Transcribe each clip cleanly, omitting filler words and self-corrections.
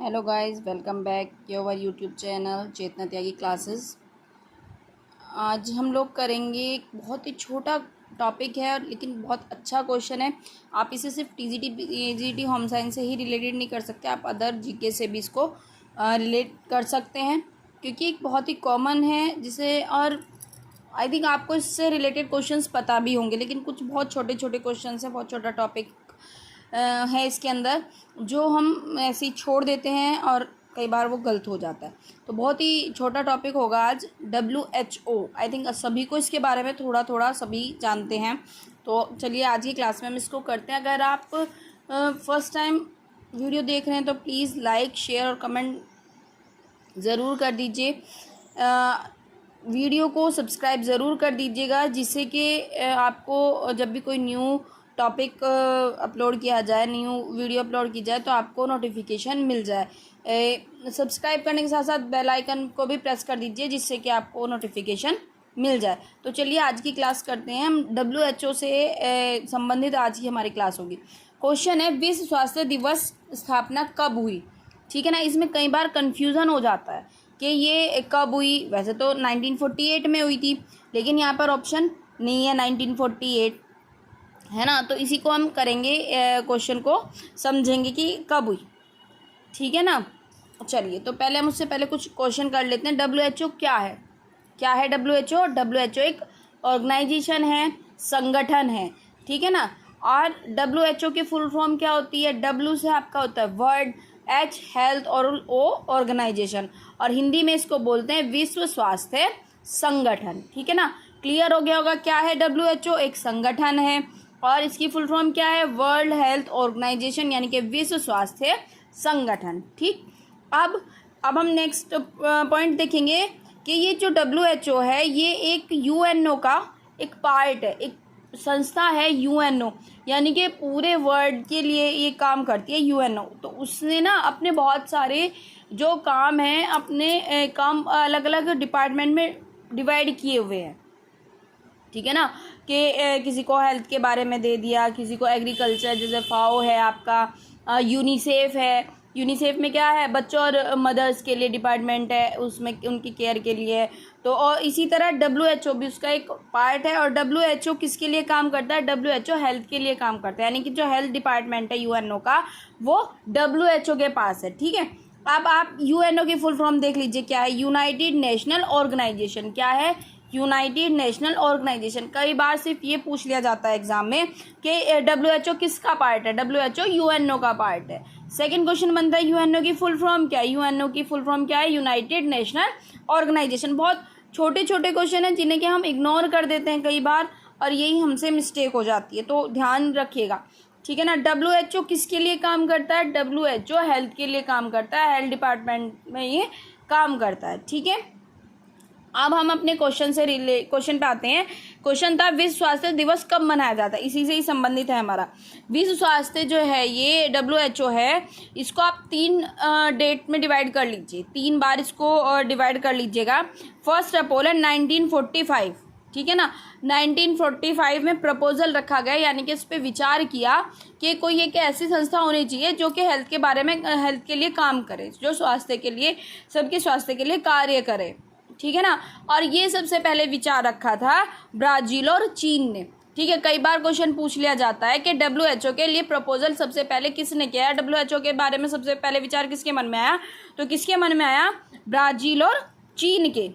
Hello guys, welcome back your YouTube channel Chetna Tyagi classes. आज हम लोग करेंगे एक बहुत ही छोटा टॉपिक है लेकिन बहुत अच्छा क्वेश्चन है। आप इसे सिर्फ टीजीटी होम साइंस से ही रिलेटेड नहीं कर सकते, आप अदर जीके से भी इसको रिलेट कर सकते हैं क्योंकि एक बहुत ही कॉमन है जिसे, और आई थिंक आपको इससे रिलेटेड क्वेश्चंस पता भी होंगे, लेकिन कुछ बहुत छोटे छोटे क्वेश्चंस हैं, बहुत छोटा टॉपिक है इसके अंदर जो हम ऐसे ही छोड़ देते हैं और कई बार वो गलत हो जाता है। तो बहुत ही छोटा टॉपिक होगा आज, WHO। आई थिंक सभी को इसके बारे में थोड़ा थोड़ा सभी जानते हैं। तो चलिए आज की क्लास में हम इसको करते हैं। अगर आप फर्स्ट टाइम वीडियो देख रहे हैं तो प्लीज़ लाइक, शेयर और कमेंट ज़रूर कर दीजिए। वीडियो को सब्सक्राइब ज़रूर कर दीजिएगा जिससे कि आपको जब भी कोई न्यू टॉपिक अपलोड किया जाए, न्यू वीडियो अपलोड की जाए तो आपको नोटिफिकेशन मिल जाए। सब्सक्राइब करने के साथ साथ बेल आइकन को भी प्रेस कर दीजिए जिससे कि आपको नोटिफिकेशन मिल जाए। तो चलिए आज की क्लास करते हैं हम। WHO से संबंधित आज की हमारी क्लास होगी। क्वेश्चन है, विश्व स्वास्थ्य दिवस स्थापना कब हुई? ठीक है ना, इसमें कई बार कन्फ्यूज़न हो जाता है कि ये कब हुई। वैसे तो 1948 में हुई थी, लेकिन यहाँ पर ऑप्शन नहीं है 1948, है ना। तो इसी को हम करेंगे, क्वेश्चन को समझेंगे कि कब हुई। ठीक है ना। चलिए तो पहले हम उससे पहले कुछ क्वेश्चन कर लेते हैं। WHO क्या है? क्या है WHO? WHO एक ऑर्गेनाइजेशन है, संगठन है, ठीक है ना। और WHO की फुल फॉर्म क्या होती है? W से आपका होता है वर्ल्ड, H हेल्थ और O ऑर्गेनाइजेशन, और हिंदी में इसको बोलते हैं विश्व स्वास्थ्य संगठन। ठीक है ना, क्लियर हो गया होगा। क्या है WHO? एक संगठन है और इसकी फुल फॉर्म क्या है? वर्ल्ड हेल्थ ऑर्गेनाइजेशन, यानी कि विश्व स्वास्थ्य संगठन। ठीक, अब हम नेक्स्ट पॉइंट देखेंगे कि ये जो WHO है ये एक UNO का एक पार्ट है, एक संस्था है UNO, यानी कि पूरे वर्ल्ड के लिए ये काम करती है UNO। तो उसने ना अपने बहुत सारे जो काम हैं, अपने काम अलग अलग डिपार्टमेंट में डिवाइड किए हुए हैं। ठीक है ना, कि किसी को हेल्थ के बारे में दे दिया, किसी को एग्रीकल्चर, जैसे FAO है आपका, यूनिसेफ है। यूनिसेफ में क्या है? बच्चों और मदर्स के लिए डिपार्टमेंट है, उसमें उनकी केयर के लिए। तो और इसी तरह WHO भी उसका एक पार्ट है। और WHO किसके लिए काम करता है? WHO हेल्थ के लिए काम करता है, यानी कि जो हेल्थ डिपार्टमेंट है UNO का वो WHO के पास है। ठीक है, अब आप UNO की फुल फॉर्म देख लीजिए, क्या है? United national organization. क्या है? United national organization. कई बार सिर्फ ये पूछ लिया जाता है एग्जाम में कि WHO किसका पार्ट है? WHO UNO का पार्ट है। सेकंड क्वेश्चन बनता है UNO की फुल फॉर्म क्या है? UNO की फुल फॉर्म क्या है? United national organization. बहुत छोटे छोटे क्वेश्चन हैं जिन्हें कि हम इग्नोर कर देते हैं कई बार, और यही हमसे मिस्टेक हो जाती है, तो ध्यान रखिएगा। ठीक है ना। WHO किसके लिए काम करता है? WHO हेल्थ के लिए काम करता है, हेल्थ डिपार्टमेंट में ये काम करता है। ठीक है, अब हम अपने क्वेश्चन पे आते हैं। क्वेश्चन था, विश्व स्वास्थ्य दिवस कब मनाया जाता है? इसी से ही संबंधित है हमारा। विश्व स्वास्थ्य जो है ये WHO है, इसको आप 3 डेट में डिवाइड कर लीजिए, 3 बार इसको डिवाइड कर लीजिएगा। फर्स्ट अपोल है 1945, ठीक है ना। 1945 में प्रपोजल रखा गया, यानी कि इस पर विचार किया कि कोई एक ऐसी संस्था होनी चाहिए जो कि हेल्थ के बारे में, हेल्थ के लिए काम करे, जो स्वास्थ्य के लिए, सबके स्वास्थ्य के लिए कार्य करे। ठीक है ना। और ये सबसे पहले विचार रखा था ब्राज़ील और चीन ने। ठीक है, कई बार क्वेश्चन पूछ लिया जाता है कि WHO के लिए प्रपोजल सबसे पहले किसने किया है? WHO के बारे में सबसे पहले विचार किसके मन में आया? तो किसके मन में आया? ब्राज़ील और चीन के।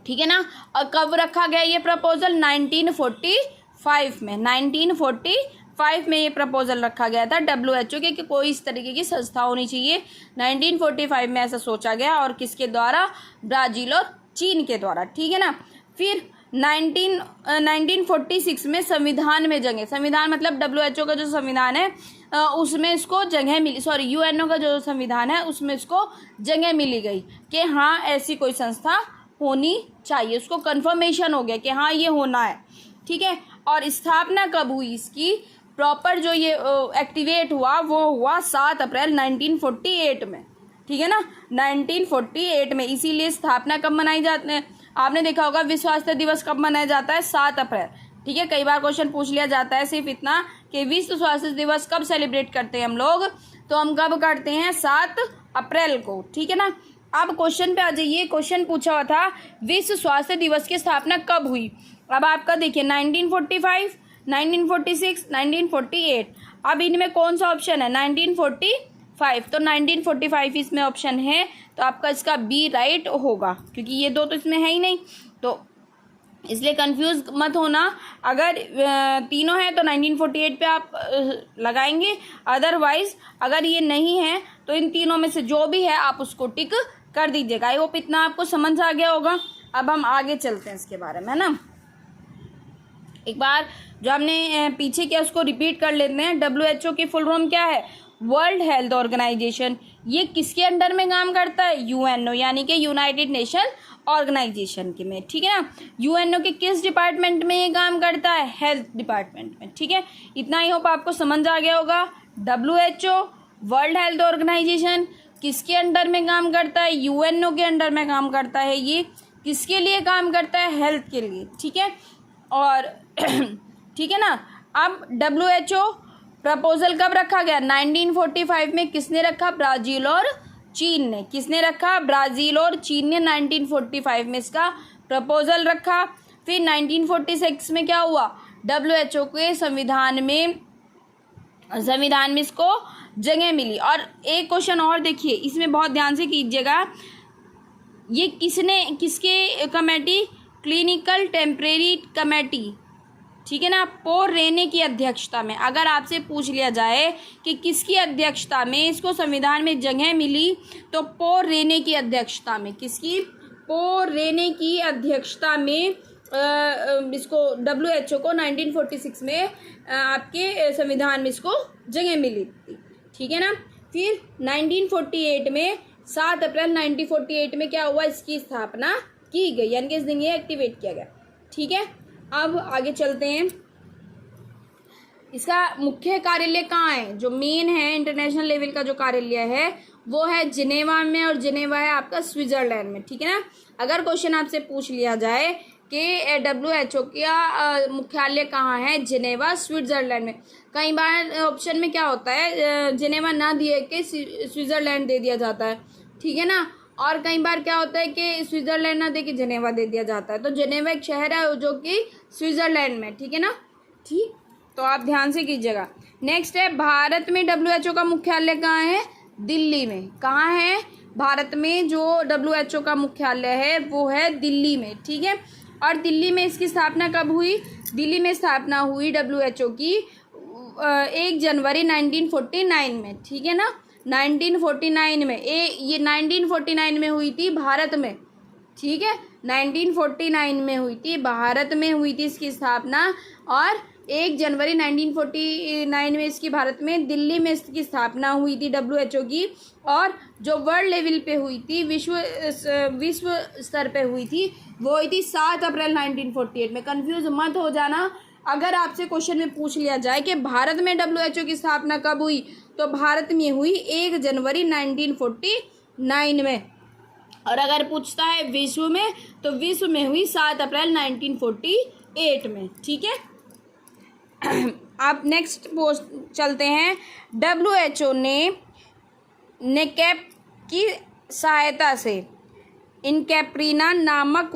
ठीक है ना। और कब रखा गया ये प्रपोजल? 1945 में। 1945 में ये प्रपोजल रखा गया था WHO के कि कोई इस तरीके की संस्था होनी चाहिए। 1945 में ऐसा सोचा गया, और किसके द्वारा? ब्राज़ील और चीन के द्वारा। ठीक है ना। फिर 1946 में संविधान में जगह, संविधान मतलब WHO का जो संविधान है उसमें इसको जगह मिली, सॉरी UNO का जो संविधान है उसमें इसको जगह मिली गई कि हाँ ऐसी कोई संस्था होनी चाहिए। उसको कंफर्मेशन हो गया कि हाँ ये होना है। ठीक है, और स्थापना कब हुई इसकी? प्रॉपर जो ये एक्टिवेट हुआ वो हुआ 7 अप्रैल 1948 में। ठीक है ना, 1948 में। इसीलिए स्थापना कब मनाई जाती है? आपने देखा होगा विश्व स्वास्थ्य दिवस कब मनाया जाता है? 7 अप्रैल। ठीक है, कई बार क्वेश्चन पूछ लिया जाता है सिर्फ इतना कि विश्व स्वास्थ्य दिवस कब सेलिब्रेट करते हैं हम लोग? तो हम कब करते हैं? 7 अप्रैल को, ठीक है ना। अब क्वेश्चन पे आ जाइए। क्वेश्चन पूछा हुआ था विश्व स्वास्थ्य दिवस की स्थापना कब हुई। अब आपका देखिए 1945, 1946, 1948। अब इनमें कौन सा ऑप्शन है, 1945, तो 1945 इसमें ऑप्शन है, तो आपका इसका बी राइट होगा, क्योंकि ये दो तो इसमें है ही नहीं, तो इसलिए कंफ्यूज मत होना। अगर तीनों हैं तो 1948 पे आप लगाएंगे, अदरवाइज अगर ये नहीं है तो इन तीनों में से जो भी है आप उसको टिक कर दीजिएगा। आई होप इतना आपको समझ आ गया होगा। अब हम आगे चलते हैं इसके बारे में, है ना। एक बार जो हमने पीछे किया उसको रिपीट कर लेते हैं। WHO की फुल फॉर्म क्या है, वर्ल्ड हेल्थ ऑर्गेनाइजेशन। ये किसके अंडर में काम करता है, UNO, यानी कि यूनाइटेड नेशन ऑर्गेनाइजेशन के में, ठीक है ना। UNO के किस डिपार्टमेंट में ये काम करता है, हेल्थ डिपार्टमेंट में, ठीक है। इतना ही होप आपको समझ आ गया होगा। WHO वर्ल्ड हेल्थ ऑर्गेनाइजेशन किसके अंडर में काम करता है, UNO के अंडर में काम करता है। ये किसके लिए काम करता है, हेल्थ के लिए, ठीक है। और ठीक है ना। अब WHO प्रपोजल कब रखा गया, 1945 में। किसने रखा, ब्राज़ील और चीन ने। किसने रखा, ब्राज़ील और चीन ने 1945 में इसका प्रपोजल रखा। फिर 1946 में क्या हुआ, WHO के संविधान में इसको जगह मिली। और एक क्वेश्चन और देखिए, इसमें बहुत ध्यान से कीजिएगा। ये किसके कमेटी, क्लिनिकल टेम्परेरी कमेटी, ठीक है ना, पोर रेने की अध्यक्षता में। अगर आपसे पूछ लिया जाए कि किसकी अध्यक्षता में इसको संविधान में जगह मिली, तो पोर रेने की अध्यक्षता में। किसकी, पोर रेने की अध्यक्षता में इसको WHO को 1946 में आपके संविधान में इसको जगह मिली थी, ठीक है ना। फिर 1948 में 7 अप्रैल 1948 में क्या हुआ, इसकी स्थापना की गई, यानी कि इस दिन ये एक्टिवेट किया गया, ठीक है। अब आगे चलते हैं। इसका मुख्य कार्यालय कहाँ है, जो मेन है इंटरनेशनल लेवल का जो कार्यालय है वो है जिनेवा में, और जिनेवा है आपका स्विट्जरलैंड में, ठीक है ना। अगर क्वेश्चन आपसे पूछ लिया जाए कि WHO का मुख्यालय कहाँ है, जिनेवा स्विट्जरलैंड में। कई बार ऑप्शन में क्या होता है, जिनेवा ना दिए के स्विट्जरलैंड दे दिया जाता है, ठीक है ना। और कई बार क्या होता है कि स्विट्जरलैंड ना दे के जिनेवा दे दिया जाता है। तो जिनेवा एक शहर है जो कि स्विट्जरलैंड में, ठीक है ना। ठीक, तो आप ध्यान से कीजिएगा। नेक्स्ट है, भारत में WHO का मुख्यालय कहाँ है, दिल्ली में। कहाँ है, भारत में जो WHO का मुख्यालय है वो है दिल्ली में, ठीक है। और दिल्ली में इसकी स्थापना कब हुई, दिल्ली में स्थापना हुई WHO की 1 जनवरी 1949 में, ठीक है ना। 1949 में ये 1949 में हुई थी भारत में, ठीक है। 1949 में हुई थी, भारत में हुई थी इसकी स्थापना। और 1 जनवरी 1949 में इसकी भारत में, दिल्ली में इसकी स्थापना हुई थी WHO की। और जो वर्ल्ड लेवल पे हुई थी, विश्व स्तर पे हुई थी, वो हुई थी 7 अप्रैल 1948 में। कंफ्यूज मत हो जाना। अगर आपसे क्वेश्चन में पूछ लिया जाए कि भारत में WHO की स्थापना कब हुई, तो भारत में हुई 1 जनवरी 1949 में। और अगर पूछता है विश्व में, तो विश्व में हुई 7 अप्रैल 1948 में, ठीक है। आप नेक्स्ट पोस्ट चलते हैं। WHO ने नेकैप की सहायता से इनकैप्रिना नामक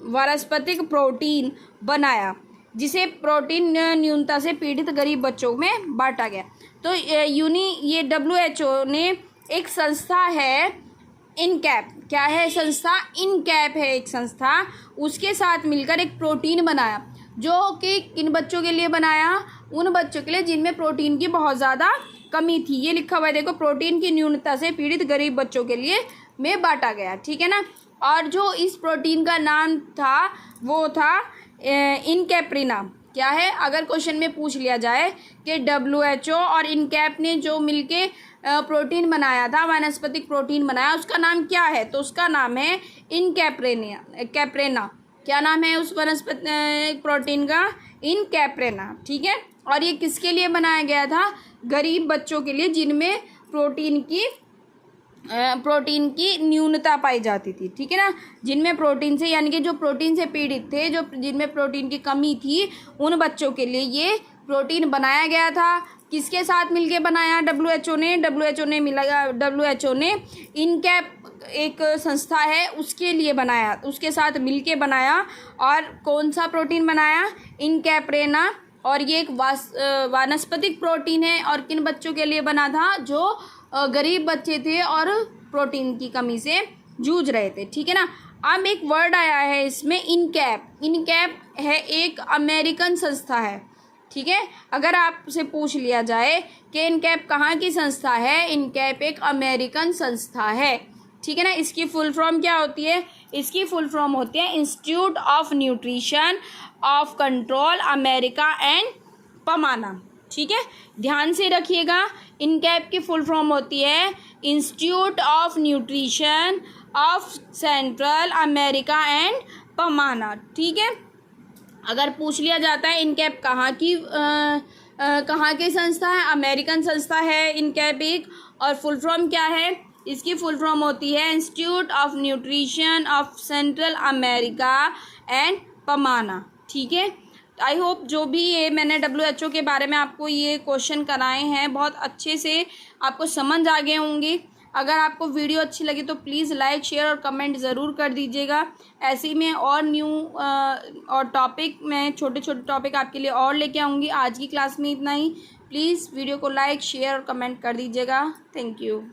वानस्पतिक प्रोटीन बनाया, जिसे प्रोटीन न्यूनता से पीड़ित गरीब बच्चों में बांटा गया। तो ये WHO ने एक संस्था है इनकैप, क्या है संस्था, इनकैप है एक संस्था, उसके साथ मिलकर एक प्रोटीन बनाया, जो कि किन बच्चों के लिए बनाया, उन बच्चों के लिए जिनमें प्रोटीन की बहुत ज़्यादा कमी थी। ये लिखा हुआ है देखो, प्रोटीन की न्यूनता से पीड़ित गरीब बच्चों के लिए में बांटा गया, ठीक है ना। और जो इस प्रोटीन का नाम था वो था इनकैप्रिना। क्या है, अगर क्वेश्चन में पूछ लिया जाए कि WHO और इनकैप ने जो मिलके प्रोटीन बनाया था, वानस्पतिक प्रोटीन बनाया, उसका नाम क्या है, तो उसका नाम है इनकैप्रेना। क्या नाम है उस वनस्पति प्रोटीन का, इनकैप्रेना, ठीक है। और ये किसके लिए बनाया गया था, गरीब बच्चों के लिए जिनमें प्रोटीन की न्यूनता पाई जाती थी, ठीक है ना। जिनमें प्रोटीन से, यानी कि जो प्रोटीन से पीड़ित थे, जो जिनमें प्रोटीन की कमी थी, उन बच्चों के लिए ये प्रोटीन बनाया गया था। किसके साथ मिलके बनाया WHO ने? WHO ने इनकैप एक संस्था है उसके लिए बनाया, उसके साथ मिलके बनाया। और कौन सा प्रोटीन बनाया? इनकैपरेना। और ये एक वानस्पतिक प्रोटीन है। और किन बच्चों के लिए बना था? जो गरीब बच्चे थे और प्रोटीन की कमी से जूझ रहे थे, ठीक है ना। अब एक वर्ड आया है इसमें, इनकैप। इनकैप है एक अमेरिकन संस्था है, ठीक है। अगर आपसे पूछ लिया जाए कि इनकैप कहाँ की संस्था है, इनकैप एक अमेरिकन संस्था है, ठीक है ना। इसकी फुल फॉर्म क्या होती है? इसकी फुल फॉर्म होती है institute of nutrition of control America and Panama, ठीक है। ध्यान से रखिएगा, इनकैप की फुल फॉर्म होती है institute of nutrition of central America and Panama, ठीक है। अगर पूछ लिया जाता है इनकैप कहाँ की संस्था है, अमेरिकन संस्था है इनकैप एक, और फुल फॉर्म क्या है? इसकी फुल फॉर्म होती है institute of nutrition of central America and Panama, ठीक है। आई होप जो भी ये मैंने WHO के बारे में आपको ये क्वेश्चन कराए हैं बहुत अच्छे से आपको समझ आ गए होंगे। अगर आपको वीडियो अच्छी लगी तो प्लीज़ लाइक, शेयर और कमेंट ज़रूर कर दीजिएगा। ऐसे ही मैं और न्यू और टॉपिक मैं छोटे छोटे टॉपिक आपके लिए और लेके आऊँगी। आज की क्लास में इतना ही। प्लीज़ वीडियो को लाइक, शेयर और कमेंट कर दीजिएगा। Thank you.